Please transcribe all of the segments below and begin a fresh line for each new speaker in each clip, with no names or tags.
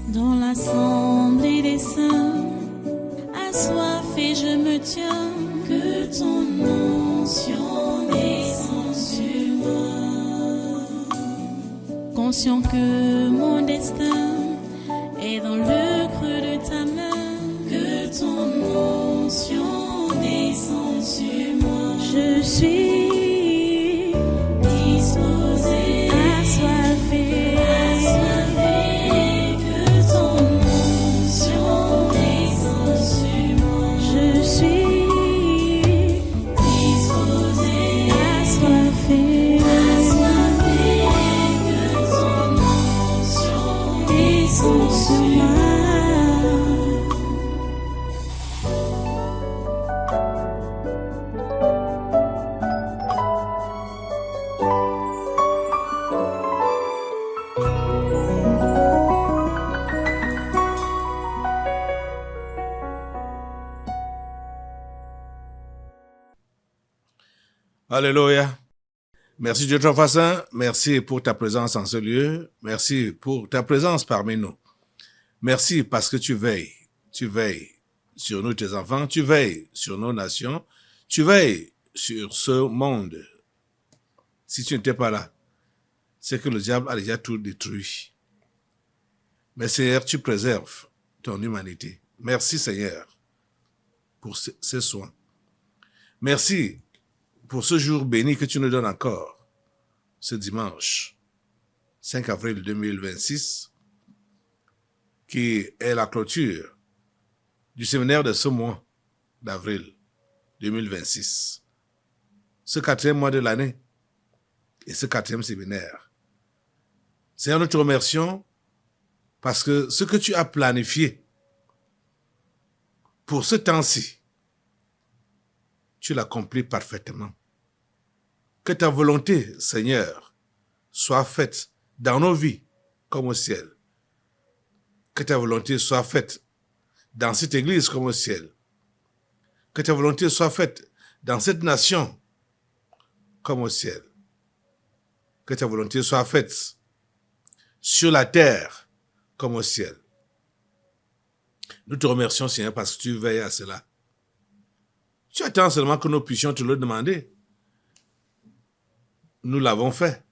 Dans l'assemblée des saints, assoiffé je me tiens, que ton onction descende sur moi. Conscient que mon destin est dans le creux de ta main, que ton onction descende sur moi. Je suis disposé, assoiffé, que ton onction descende sur moi. Je suis disposé, assoiffé, que ton onction descende sur moi.
Alléluia. Merci Dieu très saint. Merci pour ta présence en ce lieu. Merci pour ta présence parmi nous. Merci parce que tu veilles. Tu veilles sur nous, tes enfants. Tu veilles sur nos nations. Tu veilles sur ce monde. Si tu n'étais pas là, c'est que le diable a déjà tout détruit. Mais Seigneur, tu préserves ton humanité. Merci Seigneur pour ces soins. Merci pour ce jour béni que tu nous donnes encore, ce dimanche 5 avril 2026, qui est la clôture du séminaire de ce mois d'avril 2026. Ce 4e mois de l'année et ce 4e séminaire. Seigneur, nous te remercions parce que ce que tu as planifié pour ce temps-ci, tu l'accomplis parfaitement. Que ta volonté, Seigneur, soit faite dans nos vies comme au ciel. Que ta volonté soit faite dans cette église comme au ciel. Que ta volonté soit faite dans cette nation comme au ciel. Que ta volonté soit faite sur la terre comme au ciel. Nous te remercions, Seigneur, parce que tu veilles à cela. Tu attends seulement que nous puissions te le demander. Nous l'avons fait.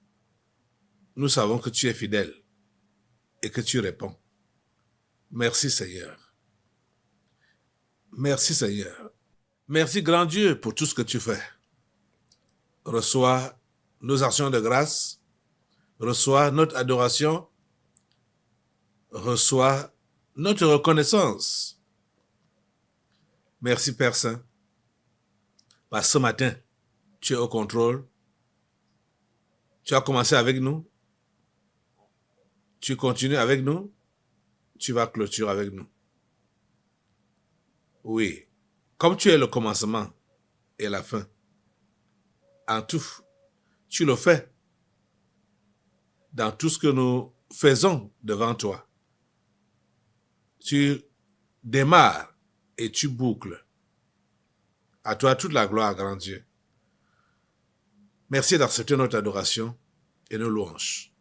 Nous savons que tu es fidèle et que tu réponds. Merci Seigneur. Merci Seigneur. Merci grand Dieu pour tout ce que tu fais. Reçois nos actions de grâce. Reçois notre adoration. Reçois notre reconnaissance. Merci Père Saint. Parce que ce matin, tu es au contrôle. Tu as commencé avec nous. Tu continues avec nous. Tu vas clôturer avec nous. Oui. Comme tu es le commencement et la fin, en tout, tu le fais dans tout ce que nous faisons devant toi. Tu démarres et tu boucles. À toi toute la gloire, grand Dieu. Merci d'accepter notre adoration et nos louanges.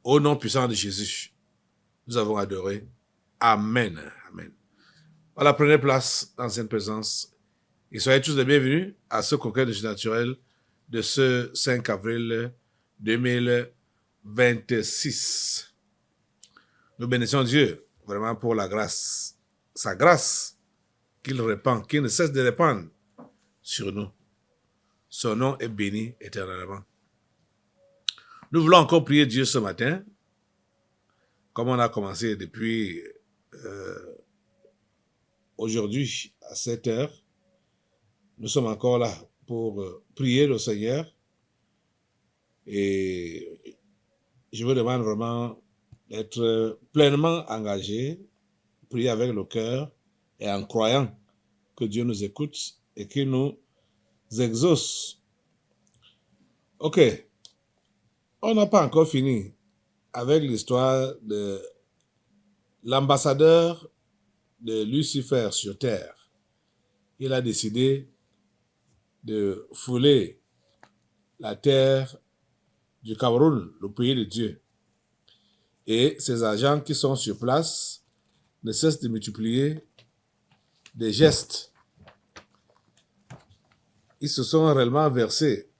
Au nom puissant de Jésus, nous avons adoré. Amen. Amen. Voilà, prenez place dans cette présence et soyez tous les bienvenus à ce congrès de naturel de ce 5 avril 2026. Nous bénissons Dieu vraiment pour la grâce, sa grâce qu'il répand, qu'il ne cesse de répandre sur nous. Son nom est béni éternellement. Nous voulons encore prier Dieu ce matin, comme on a commencé depuis aujourd'hui à 7 heures. Nous sommes encore là pour prier le Seigneur. Et je vous demande vraiment d'être pleinement engagé, prier avec le cœur et en croyant que Dieu nous écoute et qu'il nous exauce. Ok, on n'a pas encore fini avec l'histoire de l'ambassadeur de Lucifer sur terre. Il a décidé de fouler la terre du Cameroun, le pays de Dieu. Et ces agents qui sont sur place ne cessent de multiplier des gestes. Ils se sont réellement versés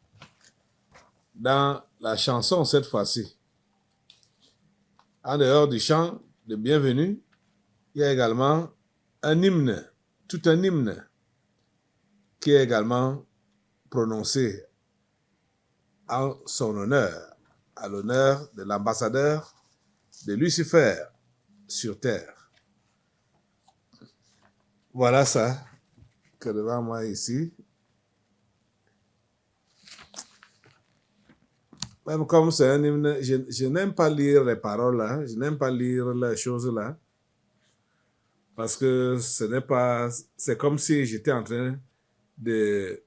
dans la chanson cette fois-ci. En dehors du chant de bienvenue, il y a également un hymne, tout un hymne qui est également prononcé en son honneur, à l'honneur de l'ambassadeur de Lucifer sur terre. Voilà ça que devant moi ici. Même comme c'est un hymne, je n'aime pas lire les paroles là, je n'aime pas lire les choses là, parce que ce n'est pas, c'est comme si j'étais en train de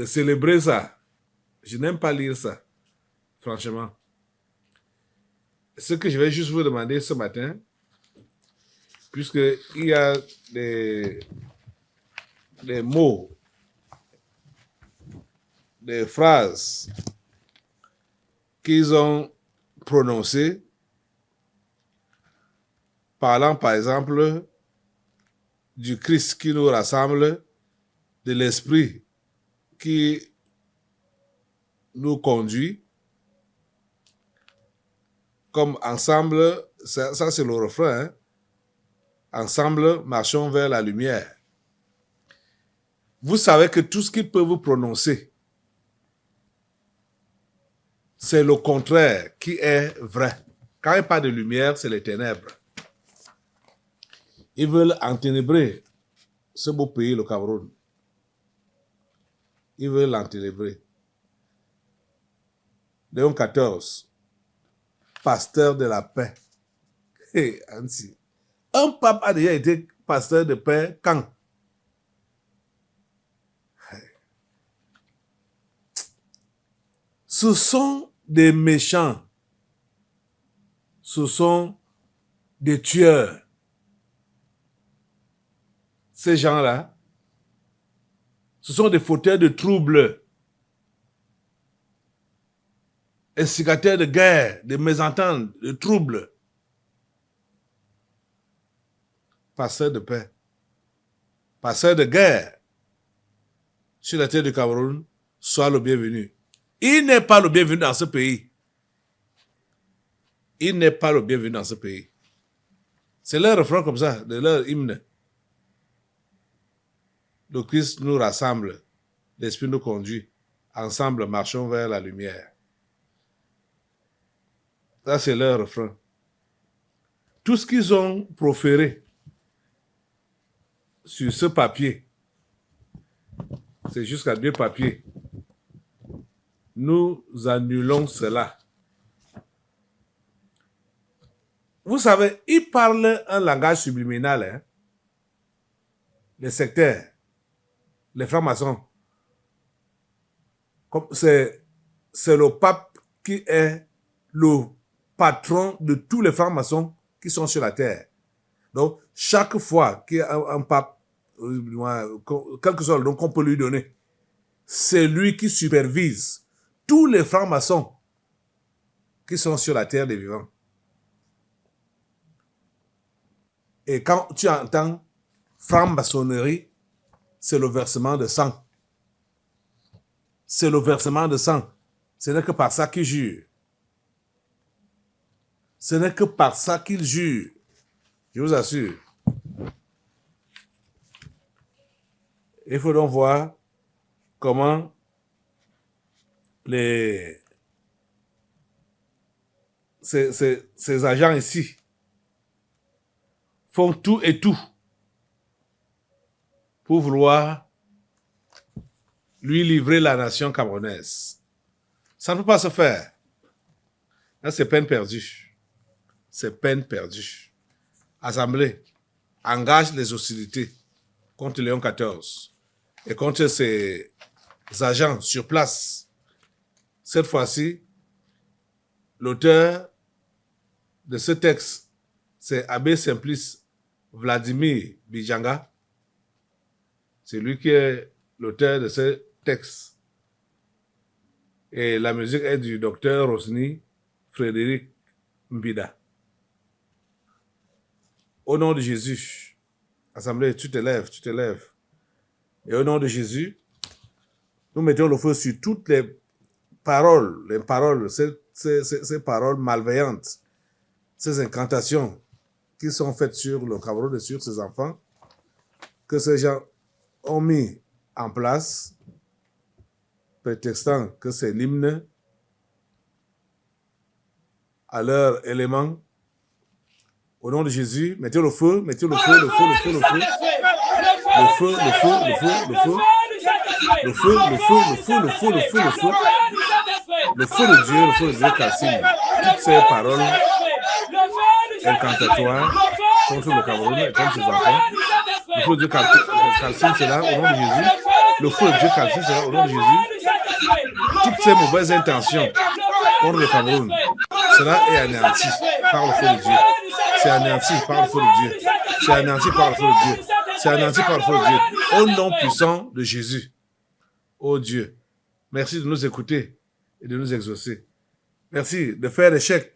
célébrer ça. Je n'aime pas lire ça, franchement. Ce que je vais juste vous demander ce matin, puisqu'il y a des mots, des phrases qu'ils ont prononcées, parlant par exemple du Christ qui nous rassemble, de l'Esprit qui nous conduit, comme ensemble, ça c'est le refrain, hein? Ensemble, marchons vers la lumière. Vous savez que tout ce qu'il peut vous prononcer, c'est le contraire qui est vrai. Quand il parle de lumière, c'est les ténèbres. Ils veulent enténébrer ce beau pays, le Cameroun. Ils veulent l'enténébrer. Léon XIV, pasteur de la paix. Hey, Ansi. Un pape a déjà été pasteur de paix quand? Ce sont des méchants. Ce sont des tueurs. Ces gens-là, ce sont des fauteurs de troubles, instigateurs de guerre, de mésententes, de troubles. Pasteur de paix, pasteur de guerre sur la terre du Cameroun, sois le bienvenu. Il n'est pas le bienvenu dans ce pays. Il n'est pas le bienvenu dans ce pays. C'est leur refrain comme ça, de leur hymne. Le Christ nous rassemble, l'Esprit nous conduit. Ensemble, marchons vers la lumière. Ça, c'est leur refrain. Tout ce qu'ils ont proféré sur ce papier, c'est jusqu'à 2 papiers. Nous annulons cela. Vous savez, ils parlent un langage subliminal, hein? Les sectaires, les francs-maçons. C'est le pape qui est le patron de tous les francs-maçons qui sont sur la terre. Donc, chaque fois qu'il y a un pape, quel que soit le nom qu'on peut lui donner, c'est lui qui supervise tous les francs-maçons qui sont sur la terre des vivants. Et quand tu entends franc-maçonnerie, c'est le versement de sang. C'est le versement de sang. Ce n'est que par ça qu'ils jurent. Ce n'est que par ça qu'ils jurent. Je vous assure. Il faut donc voir comment ces agents ici font tout et tout pour vouloir lui livrer la nation camerounaise. Ça ne peut pas se faire. Là, c'est peine perdue. C'est peine perdue. Assemblée engage les hostilités contre Léon XIV et contre ses agents sur place. Cette fois-ci, l'auteur de ce texte, c'est Abbé Simplice Vladimir Bijanga. C'est lui qui est l'auteur de ce texte. Et la musique est du docteur Rosny Frédéric Mbida. Au nom de Jésus, Assemblée, tu te lèves, tu te lèves. Et au nom de Jésus, nous mettons le feu sur toutes les paroles, ces paroles malveillantes, ces incantations qui sont faites sur le Cameroun et sur ses enfants, que ces gens ont mis en place, prétextant que c'est l'hymne à leur élément. Au nom de Jésus, mettez le feu, mettez le feu, le feu, le feu, le feu, le feu, le feu, le feu, le feu, le feu, le feu, le feu, le feu, le feu, le feu, le feu de Dieu calcine toutes ces paroles incantatoires contre le Cameroun et contre ses enfants. Le feu de Dieu calcine cela au nom de Jésus. Le feu de Dieu calcine cela au nom de Jésus. Toutes ces mauvaises intentions contre le Cameroun, cela est anéanti par le feu de Dieu. C'est anéanti par le feu de Dieu. C'est anéanti par le feu de Dieu. C'est anéanti par le feu de Dieu. Au nom puissant de Jésus. Oh Dieu, merci de nous écouter et de nous exaucer. Merci de faire échec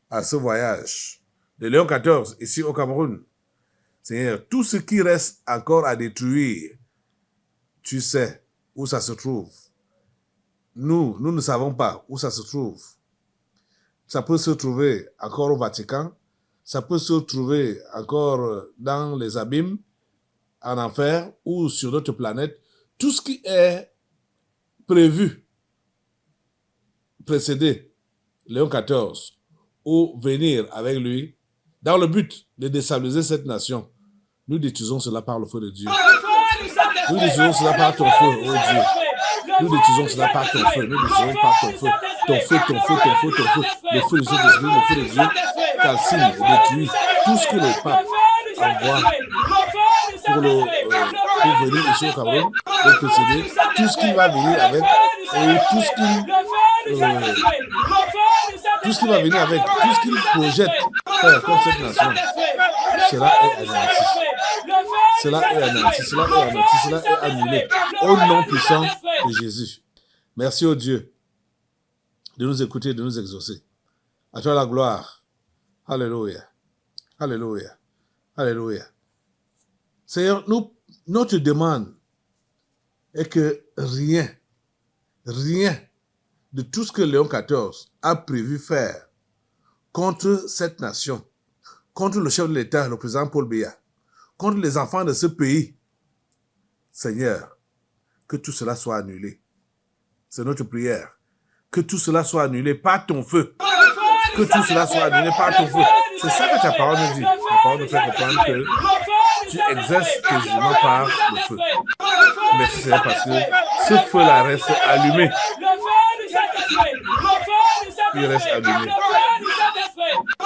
à ce voyage de Léon XIV ici au Cameroun. Seigneur, tout ce qui reste encore à détruire, tu sais où ça se trouve. Nous ne savons pas où ça se trouve. Ça peut se trouver encore au Vatican, ça peut se trouver encore dans les abîmes, en enfer ou sur d'autres planètes. Tout ce qui est prévu, précédé Léon XIV, ou venir avec lui, dans le but de déstabiliser cette nation, nous détruisons cela par le feu de Dieu. Nous détruisons cela par ton feu, oh Dieu. Nous détruisons cela par ton feu. Nous détruisons par ton feu. Ton feu, ton feu, ton feu, ton feu. Le feu de Saint-Esprit, le feu de Dieu, calcine et détruit tout ce que le pape envoie pour venir ici au Cameroun, pour précéder, tout ce qu'il va venir avec, et tout ce qu'il projette faire contre cette nation, cela est anéanti. Cela est anéanti, cela est anéanti, cela est annulé. Au nom puissant de Jésus. Merci au Dieu de nous écouter, de nous exaucer. À toi la gloire. Alléluia. Alléluia. Alléluia. Seigneur, notre demande est que rien de tout ce que Léon XIV a prévu faire contre cette nation, contre le chef de l'État, le président Paul Biya, contre les enfants de ce pays, Seigneur, que tout cela soit annulé. C'est notre prière. Que tout cela soit annulé par ton feu. Que tout cela soit annulé par ton feu. C'est ça que ta parole nous dit. Ta parole nous fait comprendre que tu exerces tes jugements par le feu. Merci Seigneur parce que ce feu-là reste allumé. Il reste allumé.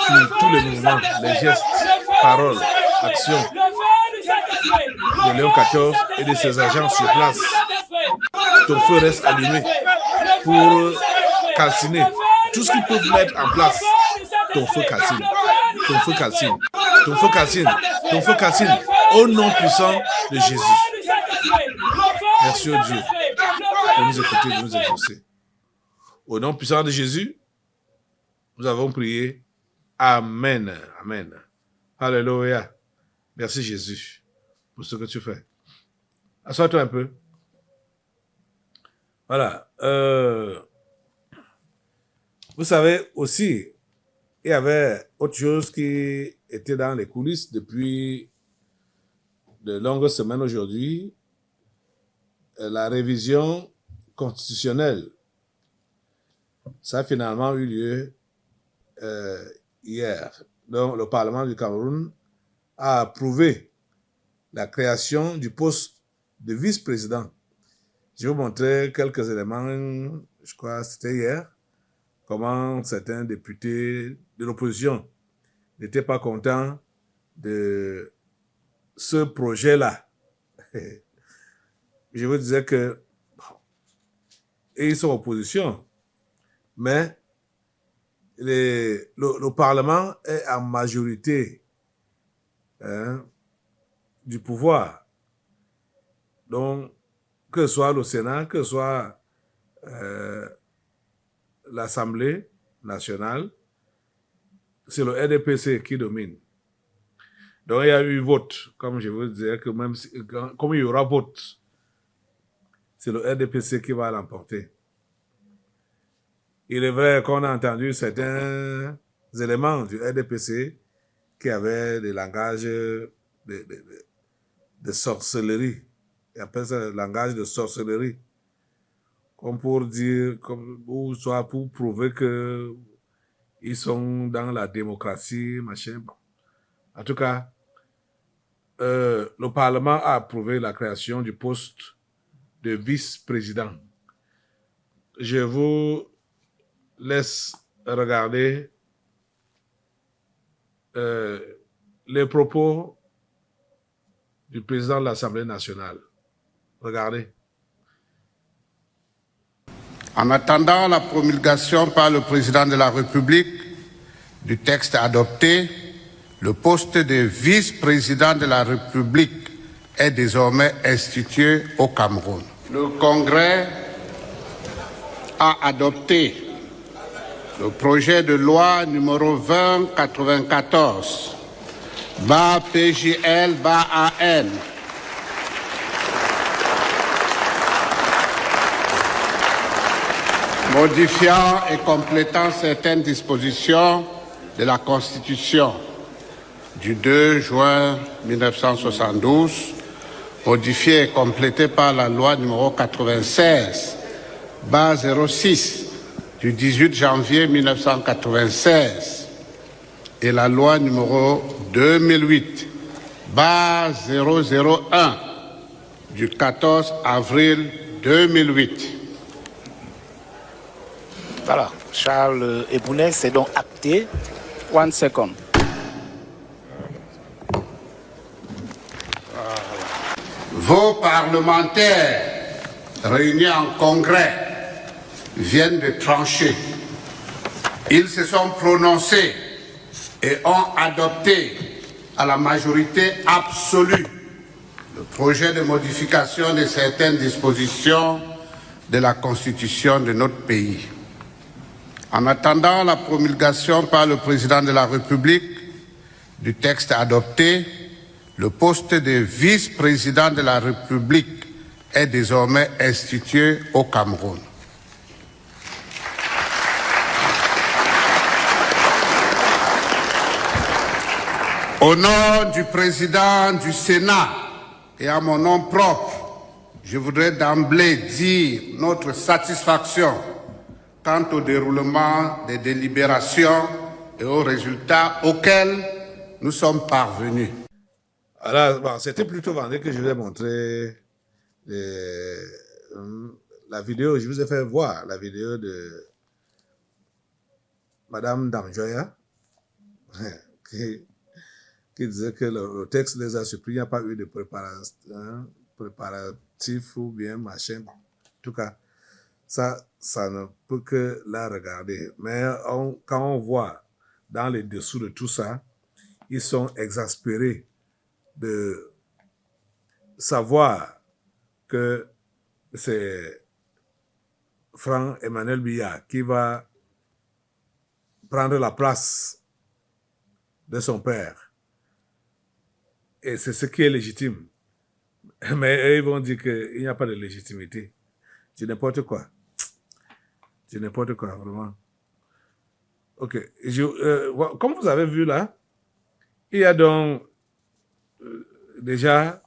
Sur tous les mouvements, les gestes, paroles, actions de Léon XIV et de ses agents sur place. Ton feu reste allumé pour calciner tout ce qu'ils peuvent mettre en place. Ton feu calcine. Ton feu calcine. Ton feu calcine. Ton feu calcine. Au nom puissant de Jésus. Merci au Dieu de nous écouter, de nous exaucer. Au nom puissant de Jésus, nous avons prié. Amen. Amen. Alléluia. Merci Jésus pour ce que tu fais. Assois-toi un peu. Voilà. Vous savez aussi, il y avait autre chose qui était dans les coulisses depuis de longues semaines aujourd'hui. La révision constitutionnelle. Ça a finalement eu lieu hier. Donc, le Parlement du Cameroun a approuvé la création du poste de vice-président. Je vais vous montrer quelques éléments, je crois que c'était hier, comment certains députés de l'opposition n'étaient pas contents de ce projet-là. Je vous disais que ils sont en opposition, mais le Parlement est en majorité du pouvoir. Donc, que ce soit le Sénat, que ce soit l'Assemblée, nationale, c'est le RDPC qui domine. Donc, il y a eu vote, comme je vous disais, que même si, comme il y aura vote, c'est le RDPC qui va l'emporter. Il est vrai qu'on a entendu certains éléments du RDPC qui avaient des langages de sorcellerie. Ils appellent ça le langage de sorcellerie. Comme pour dire, ou soit pour prouver que ils sont dans la démocratie, machin. Bon. En tout cas, le Parlement a approuvé la création du poste de vice-président. Je vous laisse regarder les propos du président de l'Assemblée nationale. Regardez.
En attendant la promulgation par le président de la République du texte adopté, le poste de vice-président de la République est désormais institué au Cameroun. Le Congrès a adopté le projet de loi numéro 2094, PJL-AN, modifiant et complétant certaines dispositions de la Constitution du 2 juin 1972, modifiée et complétée par la loi numéro 96-06 du 18 janvier 1996 et la loi numéro 2008-001 du 14 avril 2008.
Voilà, Charles Ebounet, c'est donc acté. 1 second.
Vos parlementaires réunis en congrès viennent de trancher. Ils se sont prononcés et ont adopté à la majorité absolue le projet de modification de certaines dispositions de la Constitution de notre pays. En attendant la promulgation par le président de la République du texte adopté, le poste de vice-président de la République est désormais institué au Cameroun. Au nom du président du Sénat et à mon nom propre, je voudrais d'emblée dire notre satisfaction quant au déroulement des délibérations et aux résultats auxquels nous sommes parvenus.
Alors, bon, c'était plutôt vendredi que je vais montrer la vidéo. Je vous ai fait voir la vidéo de Madame Damjoya qui disait que le texte les a surpris. Il n'y a pas eu de préparatif ou bien machin. En tout cas, ça ne peut que la regarder. Mais quand on voit dans les dessous de tout ça, ils sont exaspérés de savoir que c'est Franck Emmanuel Biya qui va prendre la place de son père. Et c'est ce qui est légitime. Mais eux, ils vont dire qu'il n'y a pas de légitimité. C'est n'importe quoi. C'est n'importe quoi, vraiment. Ok. Comme vous avez vu là, il y a donc déjà,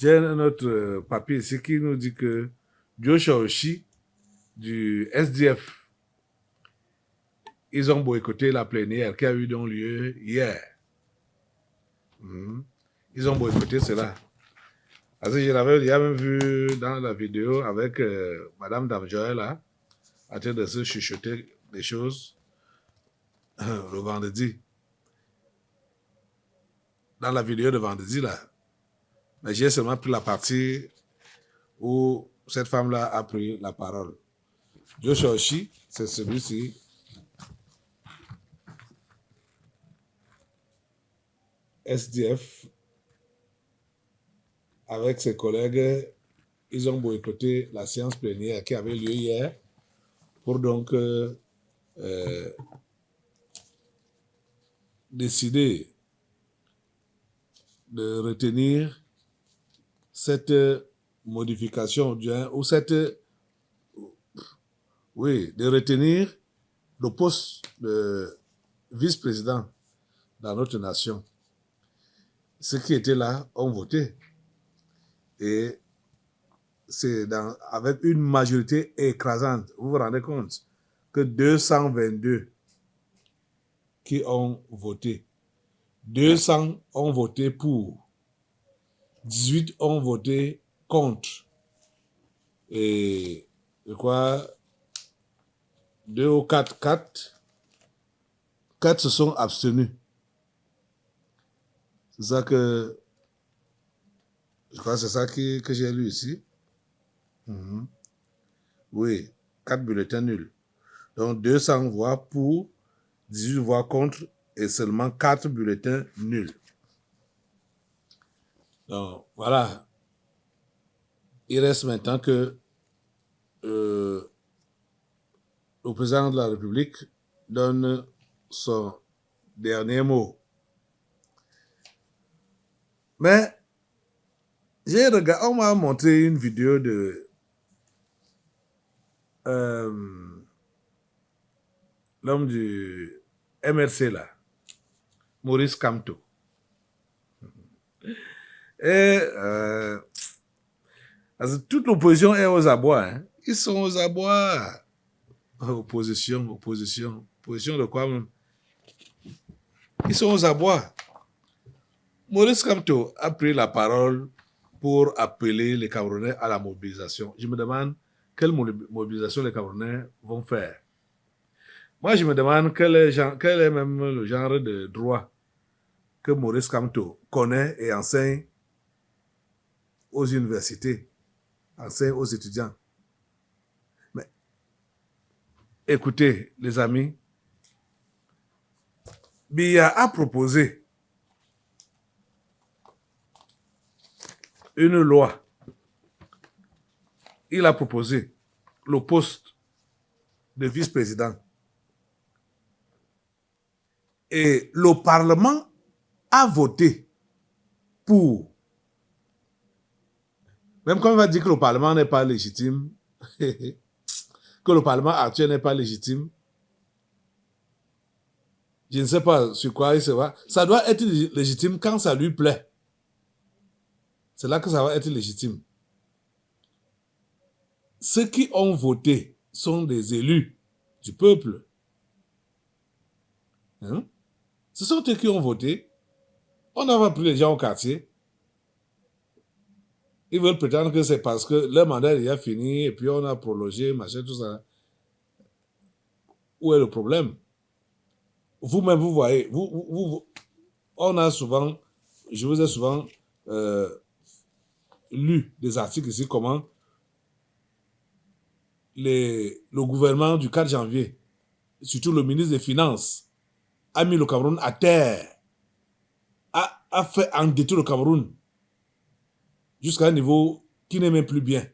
j'ai notre papier ici qui nous dit que Joshua Oshi du SDF, ils ont boycotté la plénière qui a eu donc lieu hier. Ils ont boycotté cela. Parce que je l'avais même vu dans la vidéo avec Madame Damjoya là, en train de se chuchoter des choses le vendredi. Dans la vidéo de vendredi là. Mais j'ai seulement pris la partie où cette femme-là a pris la parole. Joshua Oshi, c'est celui-ci. SDF, avec ses collègues, ils ont boycotté la séance plénière qui avait lieu hier pour donc euh, décidé de retenir cette modification ou cette, oui, de retenir le poste de vice-président dans notre nation. Ceux qui étaient là ont voté. Et c'est avec une majorité écrasante. Vous vous rendez compte que 222 qui ont voté. 200 ont voté pour. 18 ont voté contre. Et je crois 2 ou 4 se sont abstenus. C'est ça que je crois que c'est ça que j'ai lu ici. Oui, 4 bulletins nuls. Donc 200 voix pour, 18 voix contre et seulement 4 bulletins nuls. Donc voilà. Il reste maintenant que le président de la République donne son dernier mot. Mais on m'a montré une vidéo de l'homme du MRC là, Maurice Kamto. Et toute l'opposition est aux abois. Hein. Ils sont aux abois. Opposition de quoi même? Ils sont aux abois. Maurice Kamto a pris la parole pour appeler les Camerounais à la mobilisation. Je me demande quelle mobilisation les Camerounais vont faire. Moi, je me demande quel est même le genre de droit que Maurice Kamto connaît et enseigne aux universités, enseigne aux étudiants. Mais écoutez, les amis, Biya a proposé une loi. Il a proposé le poste de vice-président. Et le Parlement a voté pour. Même quand on va dire que le Parlement n'est pas légitime, que le Parlement actuel n'est pas légitime, je ne sais pas sur quoi il se va. Ça doit être légitime quand ça lui plaît. C'est là que ça va être légitime. Ceux qui ont voté sont des élus du peuple. Hein? Ce sont eux qui ont voté. On n'a pas pris les gens au quartier. Ils veulent prétendre que c'est parce que leur mandat est déjà fini et puis on a prolongé, machin, tout ça. Où est le problème? Vous-même, vous voyez, on a souvent, je vous ai souvent lu des articles ici, comment le gouvernement du 4 janvier, surtout le ministre des Finances, a mis le Cameroun à terre, a fait endetter le Cameroun jusqu'à un niveau qui n'est même plus bien.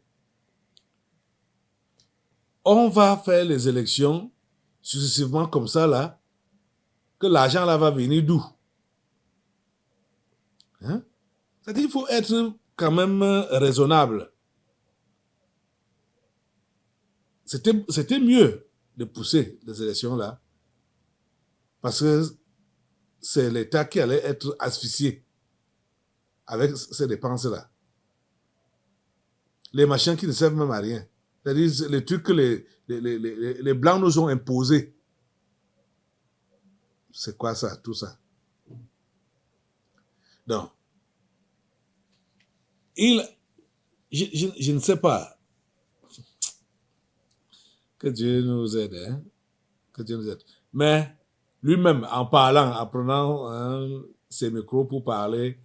On va faire les élections successivement comme ça, là, que l'argent là va venir d'où? Hein? C'est-à-dire qu'il faut être quand même raisonnable. C'était mieux de pousser les élections là, parce que c'est l'État qui allait être asphyxié avec ces dépenses-là. Les machins qui ne servent même à rien. C'est-à-dire les trucs que les Blancs nous ont imposés. C'est quoi ça, tout ça? Donc, je ne sais pas. Que Dieu nous aide, hein? Que Dieu nous aide. Mais lui-même, en parlant, en prenant ses micros pour parler,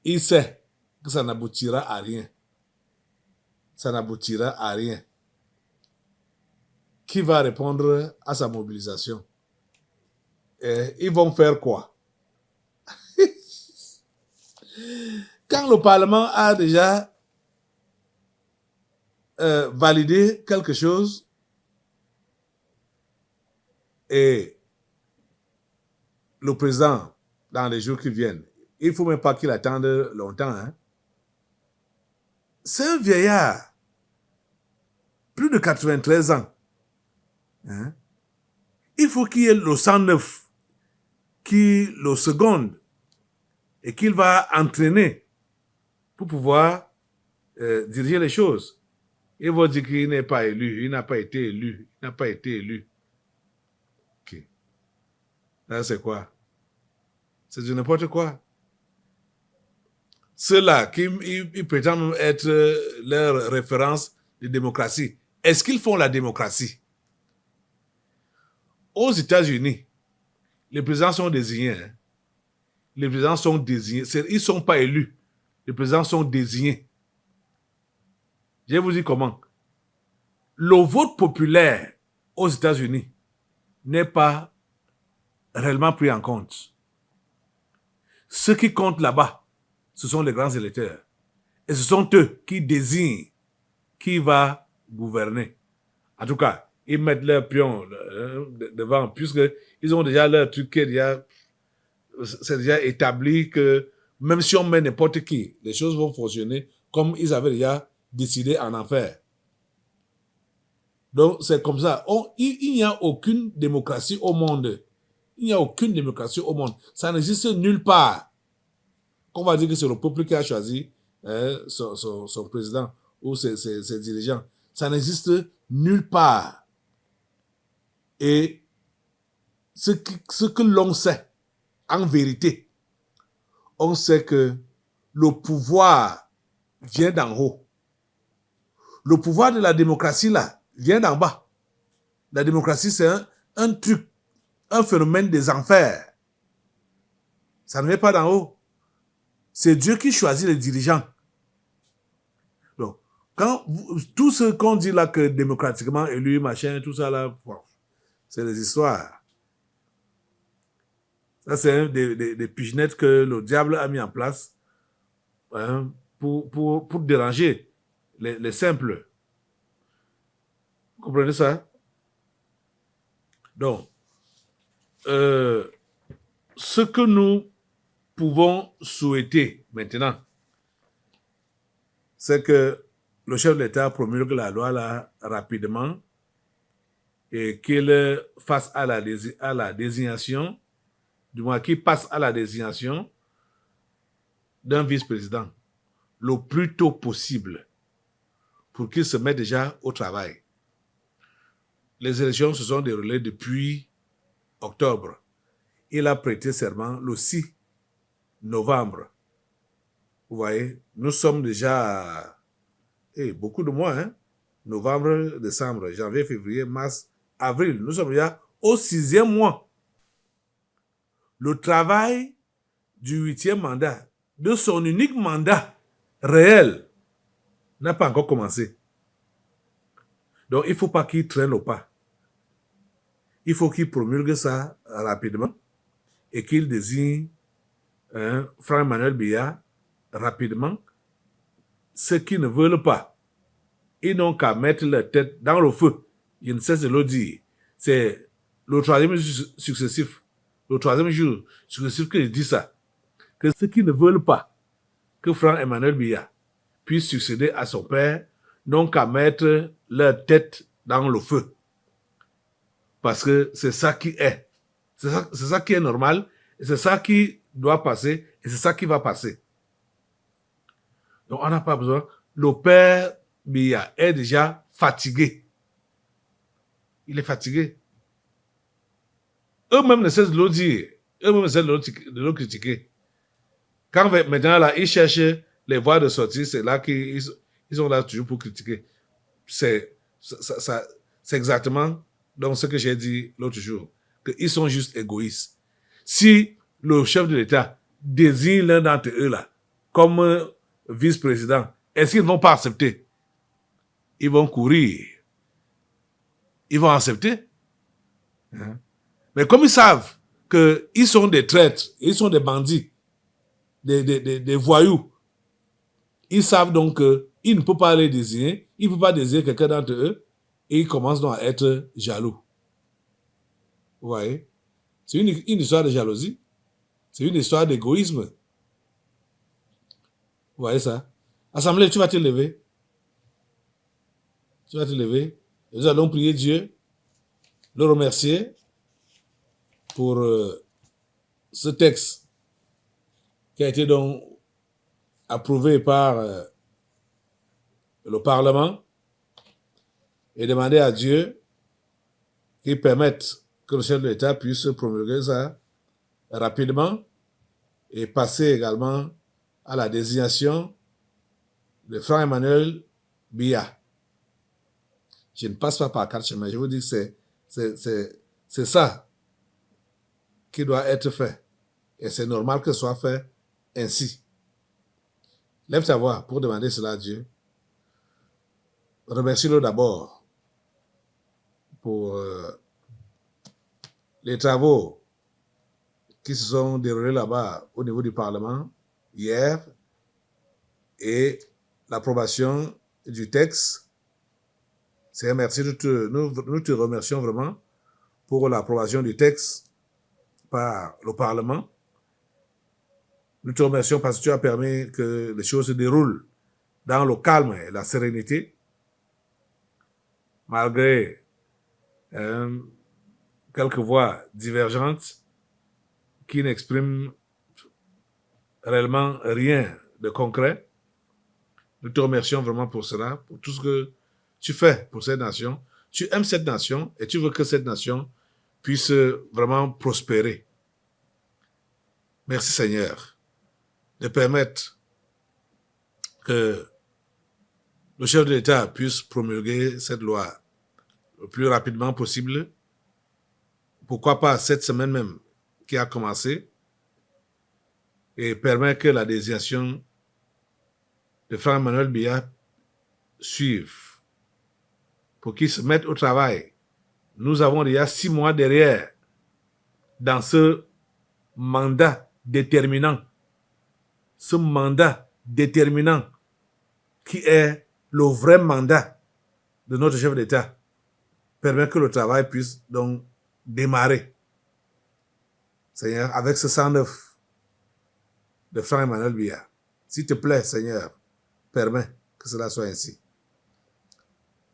il sait que ça n'aboutira à rien. Ça n'aboutira à rien. Qui va répondre à sa mobilisation? Et ils vont faire quoi? Quand le Parlement a déjà validé quelque chose, Et le président, dans les jours qui viennent, il ne faut même pas qu'il attende longtemps. Hein. C'est un vieillard, plus de 93 ans. Hein. Il faut qu'il y ait le 109 qui le seconde et qu'il va entraîner pour pouvoir diriger les choses. Il va dire qu'il n'est pas élu, il n'a pas été élu, il n'a pas été élu. Ok. Là, c'est quoi? C'est du n'importe quoi. Ceux-là qui ils prétendent être leur référence de démocratie, est-ce qu'ils font la démocratie? Aux États-Unis, les présidents sont désignés. Hein. Les présidents sont désignés. Ils ne sont pas élus. Les présidents sont désignés. Je vais vous dire comment. Le vote populaire aux États-Unis n'est pas réellement pris en compte. Ce qui compte là-bas, ce sont les grands électeurs. Et ce sont eux qui désignent qui va gouverner. En tout cas, ils mettent leur pion devant, puisqu'ils ont déjà leur truc qui est déjà, c'est déjà établi que même si on met n'importe qui, les choses vont fonctionner comme ils avaient déjà décidé en faire. Donc, c'est comme ça. Il n'y a aucune démocratie au monde. Il n'y a aucune démocratie au monde. Ça n'existe nulle part. On va dire que c'est le peuple qui a choisi son président ou ses dirigeants. Ça n'existe nulle part. Et ce que l'on sait, en vérité, on sait que le pouvoir vient d'en haut. Le pouvoir de la démocratie, là, vient d'en bas. La démocratie, c'est un truc, un phénomène des enfers. Ça ne vient pas d'en haut. C'est Dieu qui choisit les dirigeants. Donc, tout ce qu'on dit là que démocratiquement élu, machin, tout ça là, c'est des histoires. Ça, c'est des pigenettes que le diable a mis en place hein, pour déranger les simples. Vous comprenez ça? Donc, ce que nous pouvons souhaiter maintenant, c'est que le chef de l'État promulgue la loi là rapidement et qu'il fasse à la désignation, du moins qu'il passe à la désignation d'un vice-président le plus tôt possible pour qu'il se mette déjà au travail. Les élections se sont déroulées depuis octobre. Il a prêté serment le 6 novembre. Vous voyez, nous sommes déjà à beaucoup de mois, hein? Novembre, décembre, janvier, février, mars, avril. Nous sommes déjà au 6e mois. Le travail du 8e mandat, de son unique mandat réel, n'a pas encore commencé. Donc, il ne faut pas qu'il traîne au pas. Il faut qu'il promulgue ça rapidement et qu'il désigne Franck-Emmanuel Biya rapidement. Ceux qui ne veulent pas, ils n'ont qu'à mettre leur tête dans le feu. Je ne cesse de le dire. C'est le troisième jour successif. Le troisième jour successif que je dis ça. Que ceux qui ne veulent pas que Franck-Emmanuel Biya puisse succéder à son père n'ont qu'à mettre leur tête dans le feu. Parce que c'est ça qui est. C'est ça qui est normal. Et c'est ça qui doit passer. Et c'est ça qui va passer. Donc, on n'a pas besoin. Le père Biya est déjà fatigué. Il est fatigué. Eux-mêmes ne cessent de le dire. Eux-mêmes ne cessent de le critiquer. Quand maintenant, là, ils cherchent les voies de sortie, c'est là qu'ils sont là toujours pour critiquer. C'est exactement donc ce que j'ai dit l'autre jour. Qu'ils sont juste égoïstes. Si le chef de l'État désigne l'un d'entre eux là comme vice-président, est-ce qu'ils ne vont pas accepter? Ils vont courir. Ils vont accepter. Hein? Mais comme ils savent qu'ils sont des traîtres, ils sont des bandits, des voyous, ils savent donc qu'ils ne peuvent pas les désigner, ils ne peuvent pas désigner quelqu'un d'entre eux, et ils commencent donc à être jaloux. Vous voyez? C'est une histoire de jalousie. C'est une histoire d'égoïsme. Vous voyez ça? Assemblée, tu vas te lever. Tu vas te lever. Et nous allons prier Dieu, le remercier pour ce texte qui a été donc approuvé par le Parlement et demander à Dieu qu'il permette que le chef de l'État puisse promulguer ça rapidement et passer également à la désignation de Franck Emmanuel Biya. Je ne passe pas par quatre chemins. Je vous dis que c'est ça qui doit être fait. Et c'est normal que ce soit fait ainsi. Lève ta voix pour demander cela à Dieu. Remercie-le d'abord pour les travaux qui se sont déroulés là-bas au niveau du Parlement hier et l'approbation du texte. C'est un merci. Nous te remercions vraiment pour l'approbation du texte par le Parlement. Nous te remercions parce que tu as permis que les choses se déroulent dans le calme et la sérénité, malgré quelques voix divergentes qui n'expriment réellement rien de concret. Nous te remercions vraiment pour cela, pour tout ce que tu fais pour cette nation. Tu aimes cette nation et tu veux que cette nation puisse vraiment prospérer. Merci Seigneur de permettre que le chef de l'État puisse promulguer cette loi le plus rapidement possible. Pourquoi pas cette semaine même qui a commencé et permet que la désignation de Franck Emmanuel Biya suive pour qu'il se mette au travail. Nous avons déjà 6 mois derrière dans ce mandat déterminant. Ce mandat déterminant qui est le vrai mandat de notre chef d'État permet que le travail puisse donc démarrer. Seigneur, avec ce 109 de Franck Emmanuel Biya, s'il te plaît, Seigneur, permets que cela soit ainsi.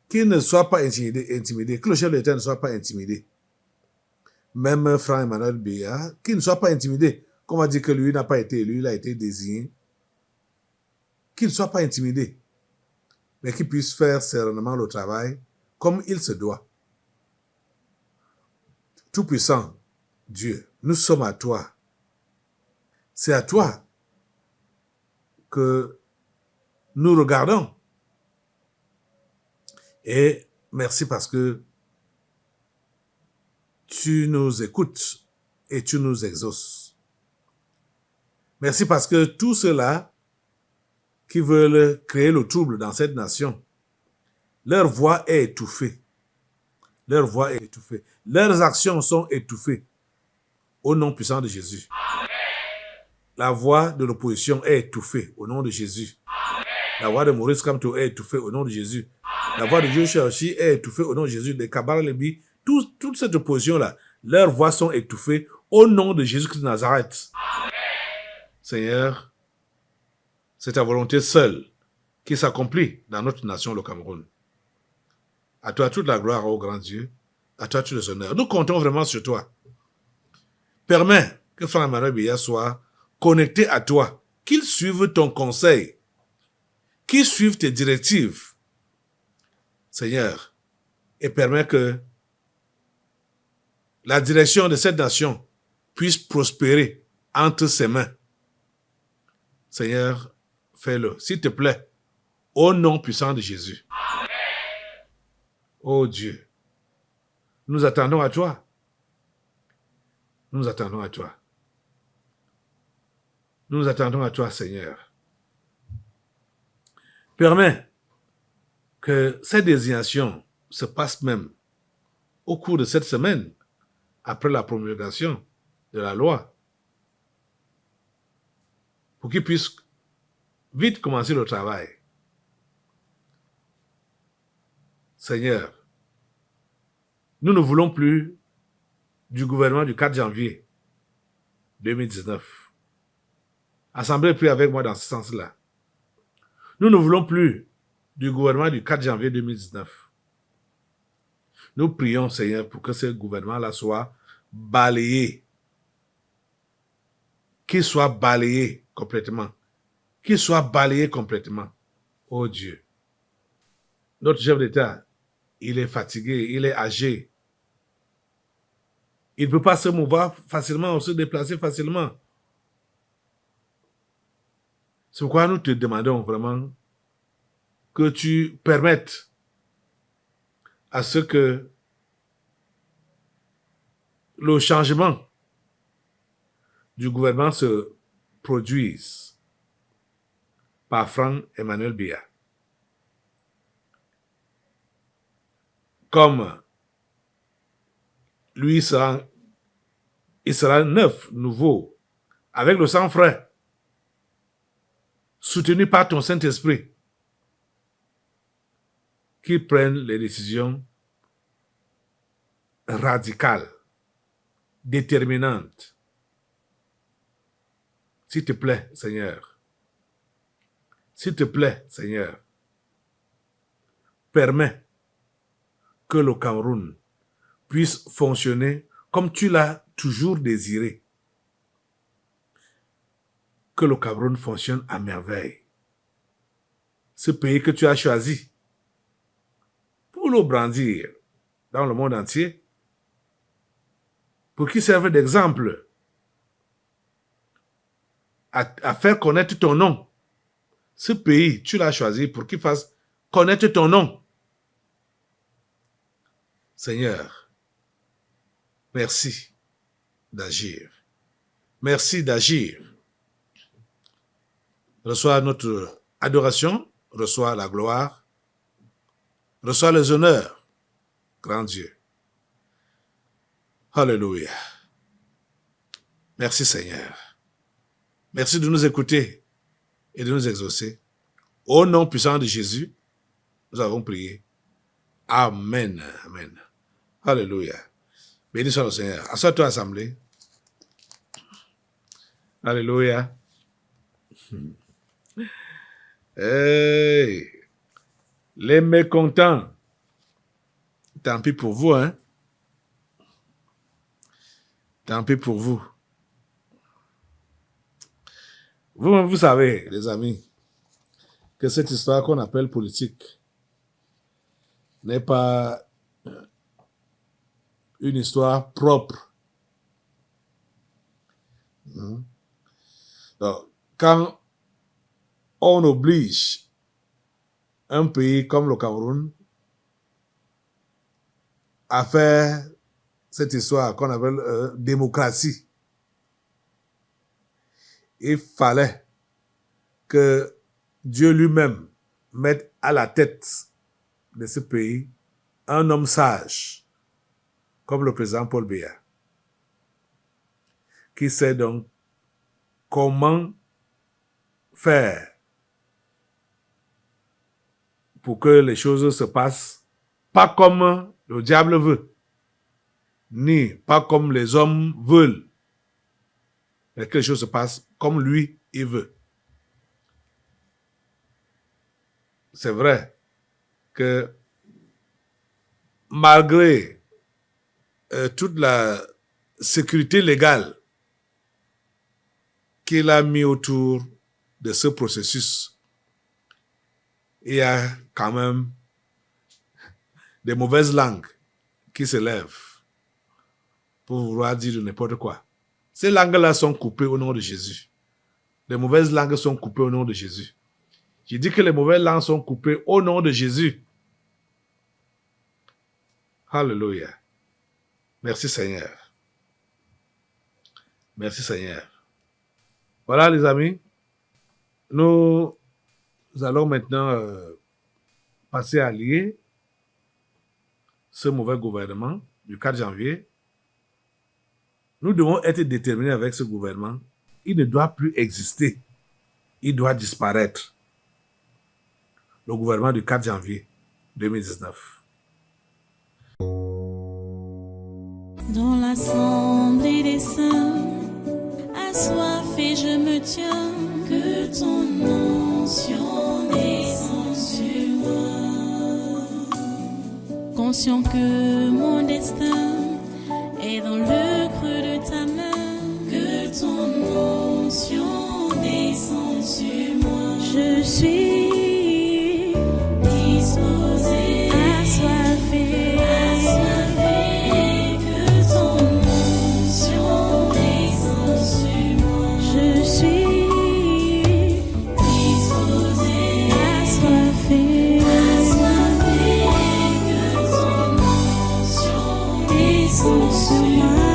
Qu'il ne soit pas intimidé, que le chef de l'État ne soit pas intimidé. Même Franck Emmanuel Biya, qu'il ne soit pas intimidé. Comme on va dire que lui n'a pas été élu, il a été désigné. Qu'il ne soit pas intimidé, mais qu'il puisse faire sereinement le travail comme il se doit. Tout-puissant Dieu, nous sommes à toi. C'est à toi que nous regardons. Et merci parce que tu nous écoutes et tu nous exauces. Merci parce que tous ceux-là qui veulent créer le trouble dans cette nation, leur voix est étouffée. Leur voix est étouffée. Leurs actions sont étouffées. Au nom puissant de Jésus. Amen. La voix de l'opposition est étouffée au nom de Jésus. Amen. La voix de Maurice Kamto est étouffée au nom de Jésus. Amen. La voix de Joshua Oshi est étouffée au nom de Jésus. De Kabbalah Lebi, toute cette opposition-là, leurs voix sont étouffées au nom de Jésus-Christ de Nazareth. Amen. Seigneur, c'est ta volonté seule qui s'accomplit dans notre nation, le Cameroun. À toi toute la gloire, ô grand Dieu. À toi tout les honneurs. Nous comptons vraiment sur toi. Permets que Franck Emmanuel Biya soit connecté à toi, qu'il suive ton conseil, qu'il suive tes directives, Seigneur, et permets que la direction de cette nation puisse prospérer entre ses mains. Seigneur, fais-le, s'il te plaît, au nom puissant de Jésus. Amen. Oh Dieu, nous attendons à toi. Nous attendons à toi. Nous attendons à toi, Seigneur. Permets que cette désignation se passe même au cours de cette semaine, après la promulgation de la loi, pour qu'il puisse vite commencer le travail. Seigneur, nous ne voulons plus du gouvernement du 4 janvier 2019. Assemblée, prie avec moi dans ce sens-là. Nous ne voulons plus du gouvernement du 4 janvier 2019. Nous prions, Seigneur, pour que ce gouvernement-là soit balayé. Qu'il soit balayé complètement. Qu'il soit balayé complètement. Oh Dieu. Notre chef d'État, il est fatigué, il est âgé. Il ne peut pas se mouvoir facilement, se déplacer facilement. C'est pourquoi nous te demandons vraiment que tu permettes à ce que le changement du gouvernement se produise par Franck Emmanuel Biya. Comme lui, il sera neuf, nouveau, avec le sang frais, soutenu par ton Saint-Esprit, qui prenne les décisions radicales, déterminantes. S'il te plaît, Seigneur. S'il te plaît, Seigneur. Permets que le Cameroun puisse fonctionner comme tu l'as toujours désiré. Que le Cameroun fonctionne à merveille. Ce pays que tu as choisi pour le brandir dans le monde entier, pour qu'il serve d'exemple à faire connaître ton nom. Ce pays, tu l'as choisi pour qu'il fasse connaître ton nom. Seigneur, merci d'agir. Merci d'agir. Reçois notre adoration, reçois la gloire, reçois les honneurs, grand Dieu. Alléluia. Merci Seigneur. Merci de nous écouter et de nous exaucer. Au nom puissant de Jésus, nous avons prié. Amen. Amen. Alléluia. Béni soit le Seigneur. Assois-toi, assemblée. Alléluia. Hey. Les mécontents. Tant pis pour vous, hein. Tant pis pour vous. Vous savez, les amis, que cette histoire qu'on appelle politique n'est pas une histoire propre. Donc, quand on oblige un pays comme le Cameroun à faire cette histoire qu'on appelle démocratie, il fallait que Dieu lui-même mette à la tête de ce pays un homme sage, comme le président Paul Biya, qui sait donc comment faire pour que les choses se passent pas comme le diable veut, ni pas comme les hommes veulent, mais que les choses se passent comme lui, il veut. C'est vrai que malgré toute la sécurité légale qu'il a mis autour de ce processus, il y a quand même des mauvaises langues qui se lèvent pour vouloir dire n'importe quoi. Ces langues-là sont coupées au nom de Jésus. Les mauvaises langues sont coupées au nom de Jésus. Je dis que les mauvaises langues sont coupées au nom de Jésus. Alléluia. Merci Seigneur. Merci Seigneur. Voilà les amis. Nous allons maintenant passer à lier ce mauvais gouvernement du 4 janvier. Nous devons être déterminés avec ce gouvernement. Il ne doit plus exister. Il doit disparaître. Le gouvernement du 4 janvier 2019.
Dans l'assemblée des saints, assoiffé je me tiens, que ton onction descende sur moi. Conscient que mon destin est dans le creux de ta main, que ton onction descende sur moi. Je suis disposé, assoiffé, que ton onction descende sur moi. Je suis disposé, assoiffé, que ton onction descende sur moi.